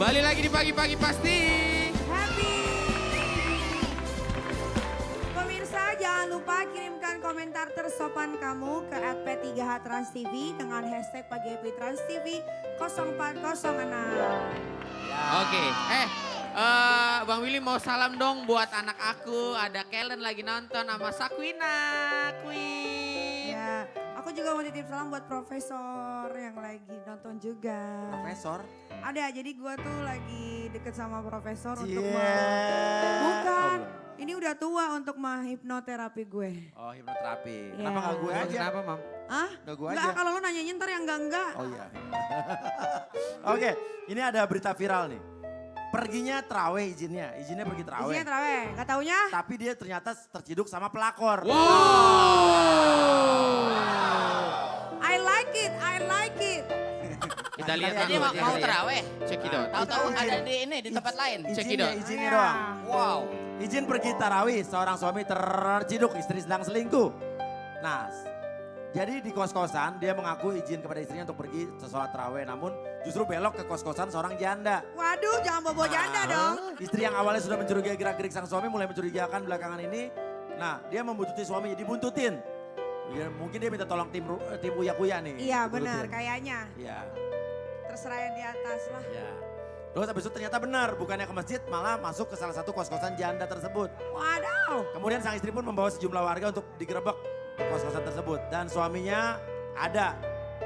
Kembali lagi di pagi-pagi pasti. Happy. Pemirsa jangan lupa kirimkan komentar tersopan kamu ke @p3h Trans TV dengan hashtag pagi happy Trans TV 0406. Oke, Bang Willy mau salam dong buat anak aku. Ada Kellen lagi nonton sama Sakwina, Queen. Ya, aku juga mau titip salam buat profesor yang lagi nonton juga. Profesor? Ada, jadi gua tuh lagi deket sama profesor untuk Cie. bukan. Oh, Ini udah tua untuk menghipnoterapi gue. oh, hipnoterapi. Ya. Kenapa gak gue aja? Kenapa, Mam? Ah? Udah gue Enggak, aja. kalau lu nanyanya ntar yang enggak. Oh iya. Oke, ini ada berita viral nih. Perginya terawih izinnya pergi terawih. Isinya terawih, gak taunya? Tapi dia ternyata terciduk sama pelakor. Wow. I like it. Kita lihat Jadi dulu, mau terawih. Cekidot. Tahu-tahu Itu ada izin. di ini di tempat lain. Izinnya, Cekidot. izinnya Iya. doang. Wow. Izin pergi tarawih, seorang suami terciduk, istri sedang selingkuh. Nah, jadi di kos-kosan dia mengaku izin kepada istrinya untuk pergi sholat tarawih. Namun justru belok ke kos-kosan seorang janda. Waduh, jangan bobo janda dong. Istri yang awalnya sudah mencurigai gerak-gerik sang suami mulai mencurigakan belakangan ini. Nah, dia membuntuti suaminya, dibuntutin. Ya, mungkin dia minta tolong tim Uya-Kuya nih. Iya Dibuntutin. benar, kayaknya. Iya, Terserah yang di atas lah. iya. Terus habis itu ternyata benar, bukannya ke masjid malah masuk ke salah satu kos-kosan janda tersebut. Waduh. Kemudian sang istri pun membawa sejumlah warga untuk digerebek kos-kosan tersebut. Dan suaminya ada,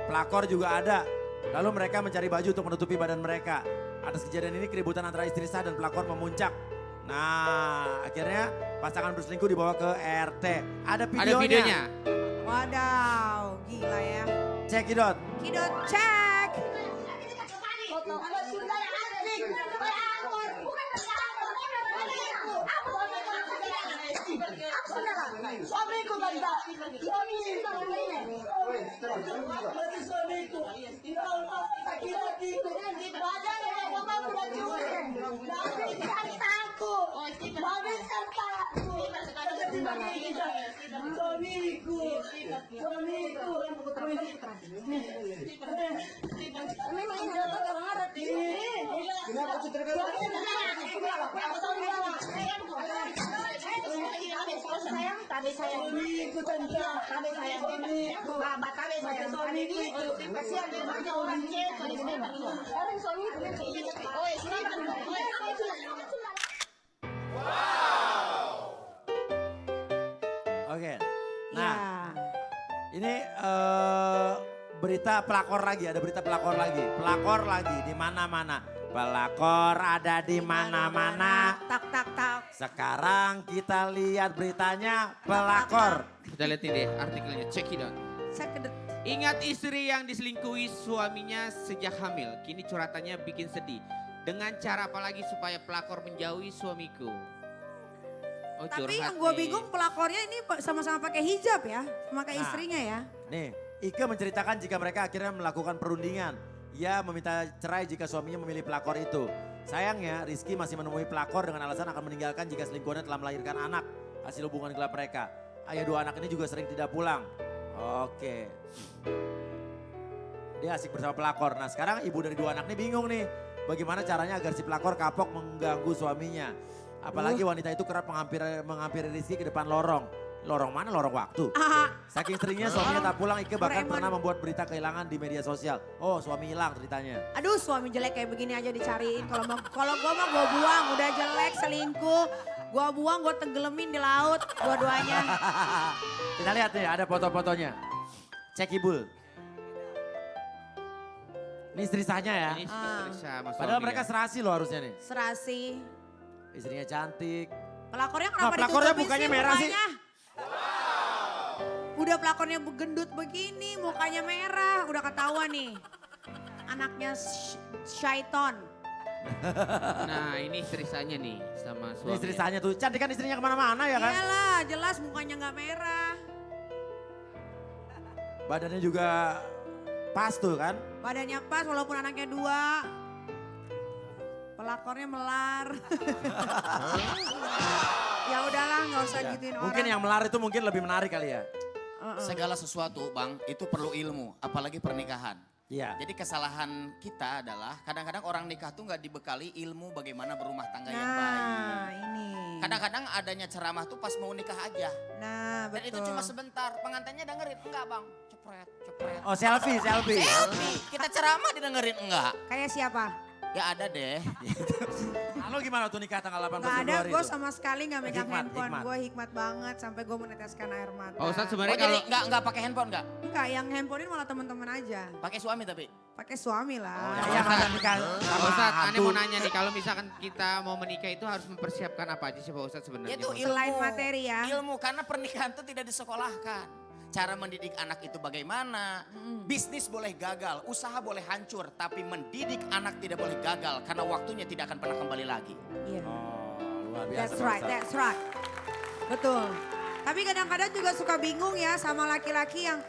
pelakor juga ada. Lalu mereka mencari baju untuk menutupi badan mereka. Atas kejadian ini keributan antara istri sah dan pelakor memuncak. Nah, akhirnya pasangan berselingkuh dibawa ke RT. Ada videonya. Ada videonya. Wadaw, gila ya. Cekidot. Kidot cek. Suamiku ganda. Suamiku. Laki-laki itu. Badan yang mama udah cuek. Habis hartaku. Habis hartaku. Suamiku. Suamiku. Memang ini datang ke Arab ini. Kenapa ceritakan? Sayang, tabi sayang. Suamiku tanda. Tabi sayang. Bapak tabi sayang. Suamiku itu. Kasihan dia banyak orang cek. Orang suamiku. Oh, Oke. Ya. Nah, ini berita pelakor lagi, ada berita pelakor lagi. Pelakor lagi di mana-mana. Pelakor ada di mana-mana. Tak tak tak. Sekarang kita lihat beritanya pelakor. Kita lihat ini deh artikelnya, Cekidot. Saya kedek. Ingat istri yang diselingkuhi suaminya sejak hamil. Kini curhatannya bikin sedih. Dengan cara apa lagi supaya pelakor menjauhi suamiku? Oh, Tapi curhat yang gue nih. bingung pelakornya ini sama-sama pakai hijab ya. Sama kayak Nah. istrinya ya. Nih, Ike menceritakan jika mereka akhirnya melakukan perundingan. Ia meminta cerai jika suaminya memilih pelakor itu. Sayangnya Rizky masih menemui pelakor dengan alasan akan meninggalkan jika selingkuhannya telah melahirkan anak. Hasil hubungan gelap mereka. Ayah dua anak ini juga sering tidak pulang. Oke. Dia asik bersama pelakor. Nah sekarang ibu dari dua anak ini bingung nih. Bagaimana caranya agar si pelakor kapok mengganggu suaminya. Apalagi wanita itu kerap menghampiri Rizky ke depan lorong. Lorong mana? Lorong waktu. Ah, Saking seringnya suaminya tak pulang, Ike bahkan Doraemon. pernah membuat berita kehilangan di media sosial. Oh suami hilang ceritanya. aduh suami jelek kayak begini aja dicariin. Kalau gue mah gue buang, udah jelek selingkuh. Gue buang, gue tenggelamin di laut dua-duanya. Kita lihat nih ada foto-fotonya. Cek Ibul. Ini istri sahnya ya. Ini Ah. istri sama suami Padahal mereka ya. serasi loh harusnya nih. Serasi. Istrinya cantik. Pelakornya Nah, kenapa pelakornya ditutupin mukanya sih merah sih. mukanya? Udah pelakornya gendut begini, mukanya merah. Udah ketahuan nih. Anaknya Syaiton. Nah ini istri sahnya nih sama Ini suami. istri sahnya tuh. Cantik kan istrinya kemana-mana ya kan. Iyalah, jelas mukanya nggak merah. Badannya juga pas tuh kan. Badannya pas walaupun anaknya dua. Pelakornya melar. Ya udahlah, nggak usah gituin orang. Mungkin yang melar itu mungkin lebih menarik kali ya. Segala sesuatu bang itu perlu ilmu, apalagi pernikahan. Iya. Jadi kesalahan kita adalah kadang-kadang orang nikah tuh nggak dibekali ilmu bagaimana berumah tangga yang baik. Nah, ini. Kadang-kadang adanya ceramah tuh pas mau nikah aja. Nah, Dan itu betul. cuma sebentar, pengantinnya dengerin, enggak bang, cepret, cepret. Oh selfie. Selfie, kita ceramah didengerin enggak? Kayak siapa? Ya ada deh. Lalu gimana tuh nikah tanggal 18 Gak ada, Februari gue itu? sama sekali gak megang Hikmat, handphone. hikmat. Gue hikmat banget sampai gue meneteskan air mata. Pak Ustadz Oh sebenarnya jadi kalau enggak pakai handphone enggak? Enggak, yang handphonein malah temen-temen aja. Pakai suami tapi. Pakai suami lah. Ya, yang ada nikah Pak sama Ustadz, aneh hantu. mau nanya nih, kalau misalkan kita mau menikah itu harus mempersiapkan apa aja sih Pak Ustadz sebenarnya? Itu Pak Ustadz? ilmu. Selain materi ya. Ilmu karena pernikahan itu tidak disekolahkan. Cara mendidik anak itu bagaimana? Bisnis boleh gagal, usaha boleh hancur, tapi mendidik anak tidak boleh gagal karena waktunya tidak akan pernah kembali lagi. Iya. Oh luar biasa. That's Pak right, Ustadz. that's right. Betul. Tapi kadang-kadang juga suka bingung ya sama laki-laki yang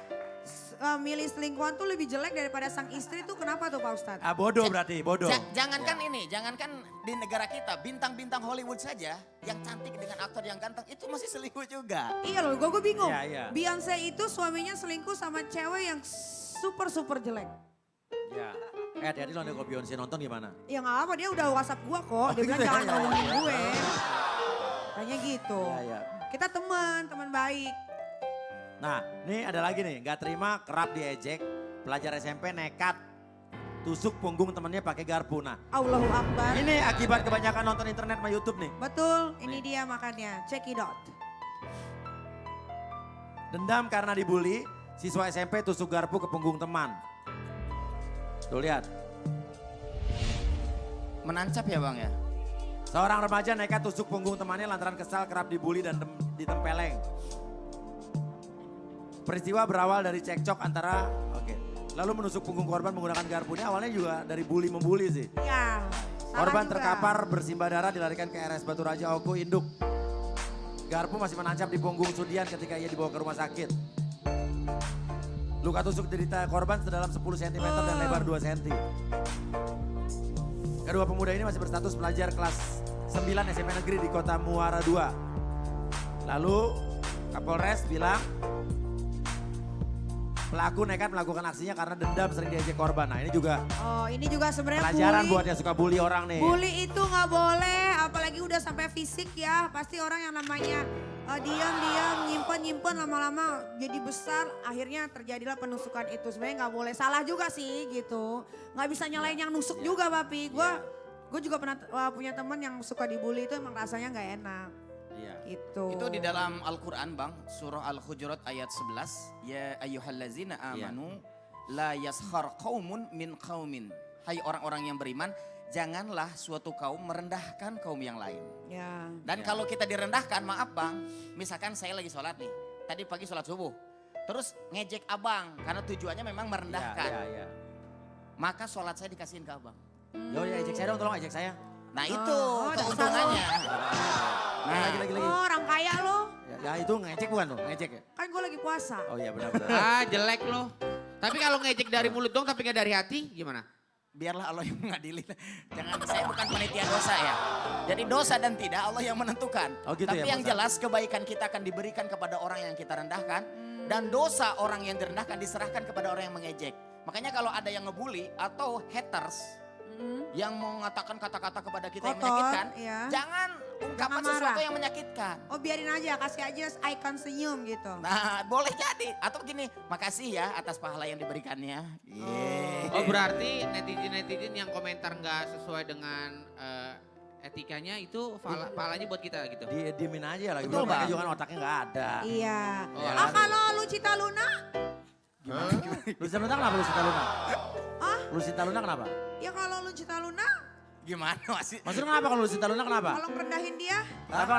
milih selingkuhan tuh lebih jelek daripada sang istri tuh kenapa tuh Pak Ustadz? Ah bodoh berarti, bodoh. Jangankan ini, jangankan di negara kita, bintang-bintang Hollywood saja yang cantik dengan aktor yang ganteng itu masih selingkuh juga. Iya loh, gue bingung. Iya, iya. Beyonce itu suaminya selingkuh sama cewek yang super jelek. Ya. Hati-hati lo kalau Beyonce nonton gimana? Ya gak apa, dia udah WhatsApp gue kok. Dia Oh, bilang gitu ya? jangan Iya, ngomongin iya. gue. Kayaknya gitu. Iya, iya. Kita teman baik. Nah, ini ada lagi nih, nggak terima kerap diejek, pelajar SMP nekat tusuk punggung temennya pakai garpu. Nah, Allahu Akbar. ini akibat kebanyakan nonton internet sama YouTube nih. Betul, ini dia makannya. Check it out. Dendam karena dibully, siswa SMP tusuk garpu ke punggung teman. Tuh lihat, Menancap ya bang ya? seorang remaja nekat tusuk punggung temannya lantaran kesal kerap dibully dan ditempeleng. Peristiwa berawal dari cekcok antara, lalu menusuk punggung korban menggunakan garpu. Ini awalnya juga dari bully membuli sih. Ya, salah Korban juga. terkapar bersimbah darah dilarikan ke RS Batu Raja Oku Induk. Garpu masih menancap di punggung Sudian ketika ia dibawa ke rumah sakit. Luka tusuk derita korban sedalam 10 cm dan lebar 2 cm. Kedua pemuda ini masih berstatus pelajar kelas 9 SMP Negeri di kota Muara II. Lalu Kapolres bilang pelaku nekat melakukan aksinya karena dendam sering diejek korban. Nah ini juga Oh, ini juga sebenarnya pelajaran bully. buat yang suka bully orang nih. Bully itu nggak boleh, apalagi udah sampai fisik ya. Pasti orang yang namanya diam, nyimpen lama-lama jadi besar. Akhirnya terjadilah penusukan itu. Sebenarnya nggak boleh, salah juga sih gitu. Nggak bisa nyalain yang nusuk juga, Papi. Gue juga pernah punya teman yang suka dibully itu emang rasanya nggak enak. Iya. Gitu. Itu di dalam Al-Quran bang, surah Al-Hujurat ayat 11. Ya ayyuhallazina amanu la yaskhar qaumun min qaumin. Hai orang-orang yang beriman, janganlah suatu kaum merendahkan kaum yang lain. Ya. Dan kalau kita direndahkan, maaf bang, misalkan saya lagi sholat nih, tadi pagi sholat subuh. Terus ngejek abang, karena tujuannya memang merendahkan. Iya. Maka sholat saya dikasihin ke abang. Yo ya ejek saya dong, tolong ejek saya. Nah itu Oh, dasar keuntungannya. Nah, lagi. Oh, orang kaya lo. Ya itu ngecek bukan tuh, ngecek ya? Kan gue lagi puasa. Oh iya benar-benar. Ah jelek loh. Tapi kalau ngejek dari mulut dong tapi gak dari hati gimana? Biarlah Allah yang mengadili. Jangan, saya bukan panitia dosa ya. Jadi dosa dan tidak Allah yang menentukan. Oh gitu Tapi ya, yang Pak Ustadz? jelas kebaikan kita akan diberikan kepada orang yang kita rendahkan. Dan dosa orang yang direndahkan diserahkan kepada orang yang mengejek. Makanya kalau ada yang ngebully atau haters yang mengatakan kata-kata kepada kita yang Kotor, menyakitkan. ya. Jangan ungkapkan Jangan sesuatu marah. yang menyakitkan. Oh biarin aja, kasih aja icon senyum gitu. Nah boleh jadi. Atau begini, makasih ya atas pahala yang diberikannya. Yeay. Oh berarti netizen yang komentar nggak sesuai dengan etikanya itu pahalanya buat kita gitu. Diemin aja lagi. Betul, Mereka Bang. juga kan otaknya nggak ada. Iya. Oh, Ah alah. kalau lu Cita Luna? Lucita Luna kenapa Lucita Luna? Ah? Lucita Luna kenapa? Ya kalau lu Cita Luna, Gimana masih? Maksudnya kenapa kalau Lucita Luna kenapa? kalau ngerendahin dia. Kenapa?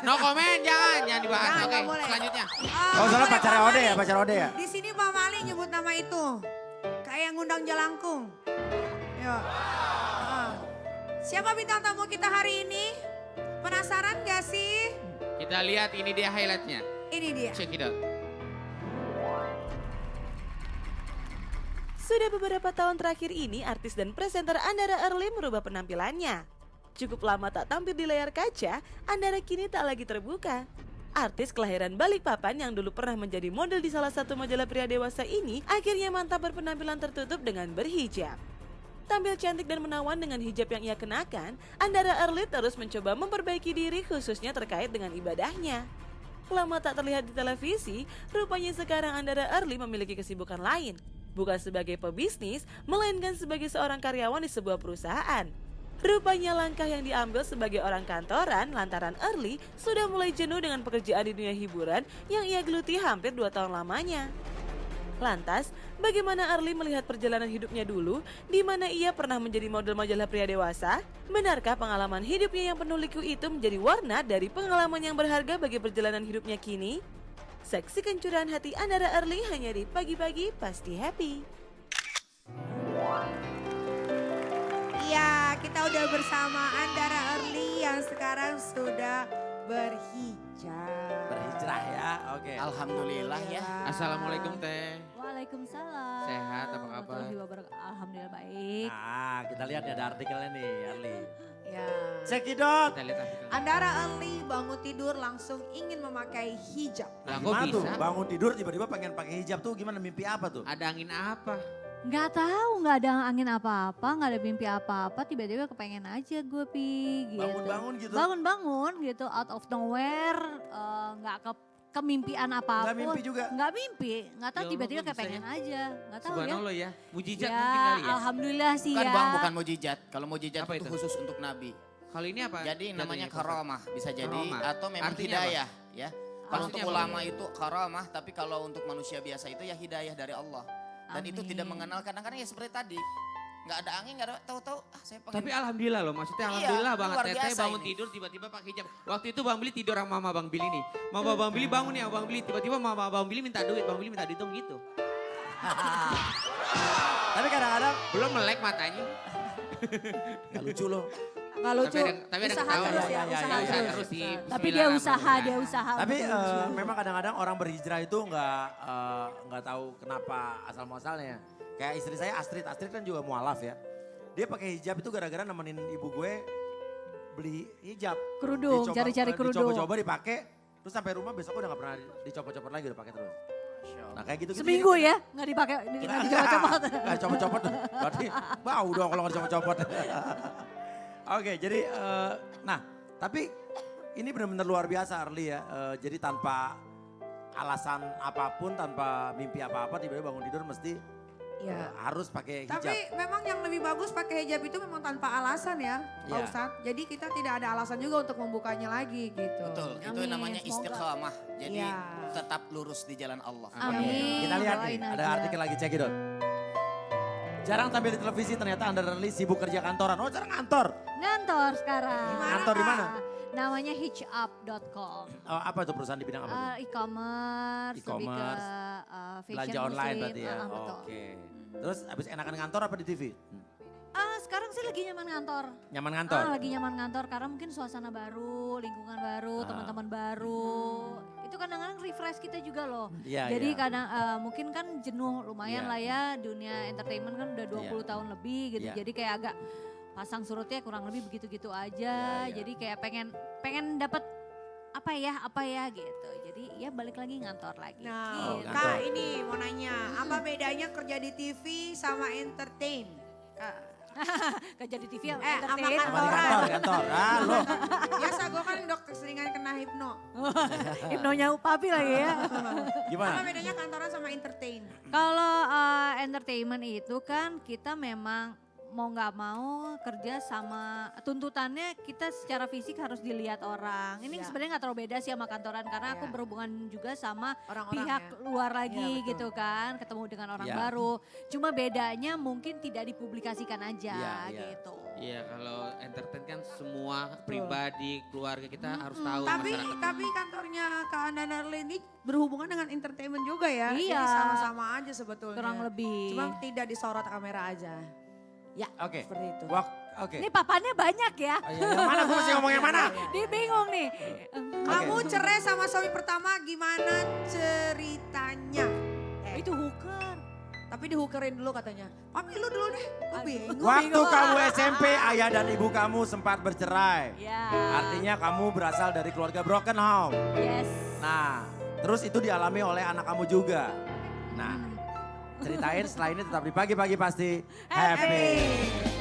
No komen jangan dibahas. Jangan, Oke nggak boleh. selanjutnya. Oh soalnya pacarnya Ode ya, pacar Ode ya? Di sini Pak Mali nyebut nama itu. Kayak yang ngundang Jalangkung. Yuk. Ah. Siapa bintang tamu kita hari ini? Penasaran gak sih? Kita lihat ini dia highlightnya. Ini dia. Check it out. Sudah beberapa tahun terakhir ini, artis dan presenter Andara Early merubah penampilannya. Cukup lama tak tampil di layar kaca, Andara kini tak lagi terbuka. Artis kelahiran Balikpapan yang dulu pernah menjadi model di salah satu majalah pria dewasa ini akhirnya mantap berpenampilan tertutup dengan berhijab. Tampil cantik dan menawan dengan hijab yang ia kenakan, Andara Early terus mencoba memperbaiki diri khususnya terkait dengan ibadahnya. Lama tak terlihat di televisi, rupanya sekarang Andara Early memiliki kesibukan lain. Bukan sebagai pebisnis, melainkan sebagai seorang karyawan di sebuah perusahaan. Rupanya langkah yang diambil sebagai orang kantoran lantaran Early sudah mulai jenuh dengan pekerjaan di dunia hiburan yang ia geluti hampir 2 tahun lamanya. Lantas, bagaimana Early melihat perjalanan hidupnya dulu, di mana ia pernah menjadi model majalah pria dewasa? Benarkah pengalaman hidupnya yang penuh liku itu menjadi warna dari pengalaman yang berharga bagi perjalanan hidupnya kini? Saksikan curahan hati Andara Early hanya di Pagi-Pagi Pasti Happy. Iya, kita udah bersama Andara Early yang sekarang sudah berhijab. Berhijrah ya, oke. Alhamdulillah ya. Assalamualaikum Teh. Waalaikumsalam. Sehat, apa kabar? Warahmatullahi wabarakatuh. Alhamdulillah baik. Nah, kita lihat nih ada artikelnya nih, Arli. Ya. Cekidot. Kita lihat artikel. Andara Early bangun tidur langsung ingin memakai hijab. Lah, kok Gimana tuh? bisa? Bangun tidur tiba-tiba pengen pakai hijab tuh gimana, mimpi apa tuh? Ada angin apa? Nggak tahu, nggak ada angin apa-apa, nggak ada mimpi apa-apa. Tiba-tiba kepengen aja gue gitu. Bangun-bangun gitu? Bangun-bangun gitu, out of nowhere, nggak kemimpian apapun. Nggak mimpi juga? Nggak mimpi, nggak tahu Ya tiba-tiba Allah, kok bisa kepengen aja. Nggak tahu ya. Subhanallah ya. Mujizat Ya, mungkin kali ya. alhamdulillah sih Bukan ya. bang, bukan mujizat. Kalau mujizat Apa itu itu? khusus untuk Nabi. Kalau ini apa? Jadi namanya jatuhnya, Pak Ustadz? karamah bisa jadi Karomah. atau memang Artinya hidayah ya. Kalau untuk Maksudnya apa? ulama itu karamah, tapi kalau untuk manusia biasa itu ya hidayah dari Allah. Dan itu Amin. tidak mengenal kadang-kadang ya seperti tadi. Nggak ada angin, nggak ada tahu-tahu saya pengen. Tapi alhamdulillah loh, maksudnya Iya, alhamdulillah ini banget. luar Teteh biasa bangun ini. tidur tiba-tiba pakai hijab. Waktu itu Bang Billy tidur sama Mama Bang Billy nih. Mama Bang Billy bangun nih, Bang Billy tiba-tiba Mama Bang Billy minta duit, Bang Billy minta duit dong gitu. Tapi kadang-kadang Belum melek matanya. gak lucu loh. Nggak lucu. Tapi ada Usaha ketawa. terus ya, usaha ya, terus. ya. terus sih. Tapi dia usaha. Tapi betul. memang kadang-kadang orang berhijrah itu nggak tahu kenapa asal muasalnya. Kayak istri saya Astrid kan juga mualaf ya. Dia pakai hijab itu gara-gara nemenin ibu gue beli hijab. Kerudung, cari-cari kerudung. Dicoba-coba dipakai, terus sampai rumah besok udah nggak pernah dicopot-copot lagi, udah pakai terus. Nah kayak gitu. Seminggu ya, nggak dipakai, nggak dicoba-coba. Nggak copot-copot, berarti bau dong kalau nggak dicopot-copot. Oke, jadi nah tapi ini benar-benar luar biasa Arli ya. Jadi tanpa alasan apapun, tanpa mimpi apa-apa, tiba-tiba bangun tidur mesti Ya. harus pakai hijab. Tapi memang yang lebih bagus pakai hijab itu memang tanpa alasan ya Pak Iya. Ustadz. Jadi kita tidak ada alasan juga untuk membukanya lagi gitu. Betul, itu Amin, namanya semoga. istiqamah. Jadi Iya. tetap lurus di jalan Allah. Amin. Kita lihat nih, Doain ada aja. artikel lagi cekidot. Jarang tampil di televisi, ternyata Andara Early sibuk kerja kantoran. Oh, jarang kantor. Ngantor sekarang. Kantor di mana? Namanya hitchup.com. Oh, apa itu perusahaan di bidang apa tuh? E-commerce, lebih ke E-commerce. fashion Belanja online muslim. berarti ya. Betul. Oke. Terus habis enakan kantor apa di TV? Sekarang sih lagi nyaman ngantor. Nyaman kantor? Lagi nyaman ngantor karena mungkin suasana baru, lingkungan baru, teman-teman baru. Itu kadang-kadang refresh kita juga loh. Iya, Jadi iya. kadang mungkin kan jenuh lumayan Iya. lah ya dunia entertainment kan udah 20 Iya. tahun lebih gitu. Iya. Jadi kayak agak pasang surutnya kurang lebih begitu-gitu aja. Iya, iya. Jadi kayak pengen dapat apa ya gitu. Jadi ya balik lagi ngantor lagi. Nah, Gitu. Kak ini mau nanya, apa bedanya kerja di TV sama entertain? Kerja di TV yang Sama entertain. Sama di kantor. Ah, lo. Biasa gue kan udah keseringan kena hipno. Hipnonya papi lagi ya. Apa Gimana? bedanya kantoran sama entertain? Kalau entertainment itu kan kita memang mau nggak mau kerja sama tuntutannya kita secara fisik harus dilihat orang. Ini Ya. sebenarnya nggak terlalu beda sih sama kantoran karena aku Ya. berhubungan juga sama Orang-orang pihak ya. luar lagi Iya, betul. gitu kan, ketemu dengan orang Ya. baru. Cuma bedanya mungkin tidak dipublikasikan aja Iya, iya. gitu. Iya, kalau entertain kan semua pribadi, keluarga kita harus tahu Tapi masyarakat. tapi kantornya Kak Andana Early ini berhubungan dengan entertainment juga ya. Iya. Jadi sama-sama aja sebetulnya. Kurang lebih. Cuma tidak disorot kamera aja. Ya, Oke. seperti itu. Oke. Ini papannya banyak ya. Oh, iya, yang mana? Gue mesti ngomong yang mana? Dia bingung nih. Kamu cerai sama suami pertama gimana ceritanya? Itu hooker. Tapi dihukerin dulu katanya. Mami lu dulu deh, gue bingung. Waktu kamu SMP, ayah dan ibu kamu sempat bercerai. Ya. Artinya kamu berasal dari keluarga broken home. Yes. Nah, terus itu dialami oleh anak kamu juga. Nah, ceritain setelah ini tetap di pagi-pagi pasti happy.